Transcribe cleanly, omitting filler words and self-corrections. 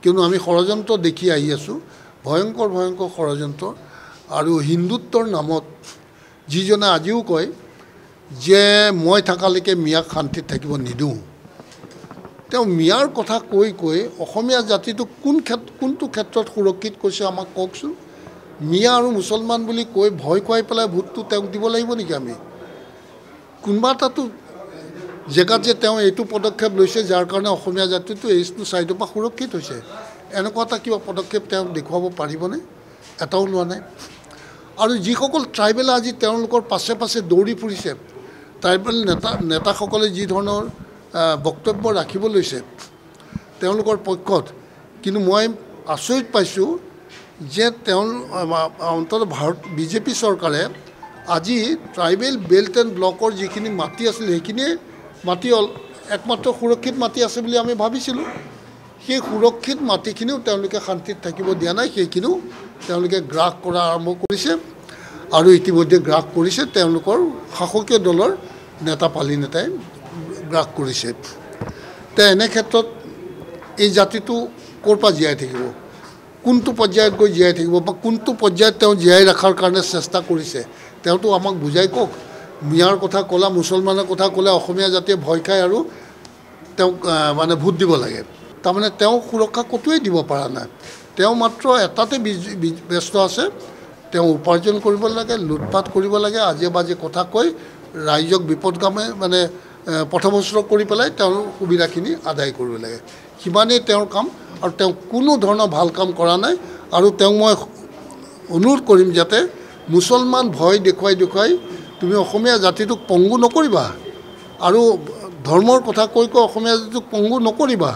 কিয়নো আমি ষড়যন্ত্ৰ দেখি আহি আছোঁ ভয়ংকৰ ভয়ংকৰ ষড়যন্ত্ৰ আৰু হিন্দুত্বৰ নামত যিজনে আজিও কয় যে মই থাকালৈকে মিয়াক শান্তিত থাকিব নিদিওঁ তেওঁ মিয়াৰ কথা কৈ কৈ অসমীয়া জাতিটোক কোনটো ক্ষেত্ৰত সুৰক্ষিত কৰিছে আমাক কওকচোন মিয়া আৰু মুছলমান বুলি কৈ ভয় খুৱাই পেলাই ভোটটো তেওঁক দিব লাগিব নেকি আমি কোনোবা এটাতো জেগাত যে তেওঁ এইটো পদক্ষেপ লৈছে যাৰ কাৰণে অসমীয়া জাতিটো এইটো ছাইডৰ পৰা সুৰক্ষিত হৈছে এনেকুৱা এটা কিবা পদক্ষেপ তেওঁ দেখুৱাব পাৰিবনে এটাও লোৱা নাই আৰু যিসকল ট্ৰাইবেল আজি তেওঁলোকৰ পাছে পাছে দৌৰি ফুৰিছে ট্ৰাইবেল নেতাসকলে যি ধৰণৰ বক্তব্য ৰাখিব লৈছে তেওঁলোকৰ পক্ষত কিন্তু মই আচৰিত পাইছোঁ যে অন্তত বিজেপি চৰকাৰে আজি ট্ৰাইবেল বেল্ট এণ্ড ব্লকৰ যিখিনি মাটি আছিল সেইখিনিয়ে মাটি একমাত্ৰ সুৰক্ষিত মাটি আছে বুলি আমি ভাবিছিলোঁ সেই সুৰক্ষিত মাটিখিনিও তেওঁলোকে শান্তিত থাকিব দিয়া নাই সেইখিনিও তেওঁলোকে গ্ৰাস কৰা আৰম্ভ কৰিছে আৰু ইতিমধ্যে গ্ৰাস কৰিছে তেওঁলোকৰ শাসকীয় দলৰ নেতা পালি নেতাই গ্ৰাস কৰিছে তে এনে ক্ষেত্ৰত এই জাতিটো ক'ৰ পৰা জীয়াই থাকিব কোনটো পৰ্যায়ত গৈ জীয়াই থাকিব বা কোনটো পৰ্যায়ত তেওঁ জীয়াই ৰখাৰ কাৰণে চেষ্টা কৰিছে তেওঁতো আমাক বুজাই কওক মিয়াৰ কথা ক'লা মুছলমানৰ কথা ক'লে অসমীয়া জাতিয়ে ভয় খায় আৰু তেওঁক মানে ভোট দিব লাগে তাৰমানে তেওঁ সুৰক্ষা ক'তোৱেই দিব পৰা নাই তেওঁ মাত্ৰ এটাতে ব্যস্ত আছে তেওঁ উপাৰ্জন কৰিব লাগে লুটপাট কৰিব লাগে আজে বাজে কথা কৈ ৰাইজক বিপদগামে মানে পথভ্ৰষ্ট কৰি পেলাই তেওঁৰ সুবিধাখিনি আদায় কৰিব লাগে সিমানেই তেওঁৰ কাম আৰু তেওঁ কোনো ধৰণৰ ভাল কাম কৰা নাই আৰু তেওঁক মই অনুৰোধ কৰিম যাতে মুছলমান ভয় দেখুৱাই তুমি অসমীয়া জাতিটোক পংগু নকৰিবা আৰু ধৰ্মৰ কথা কৈ অসমীয়া জাতিটোক পংগু নকৰিবা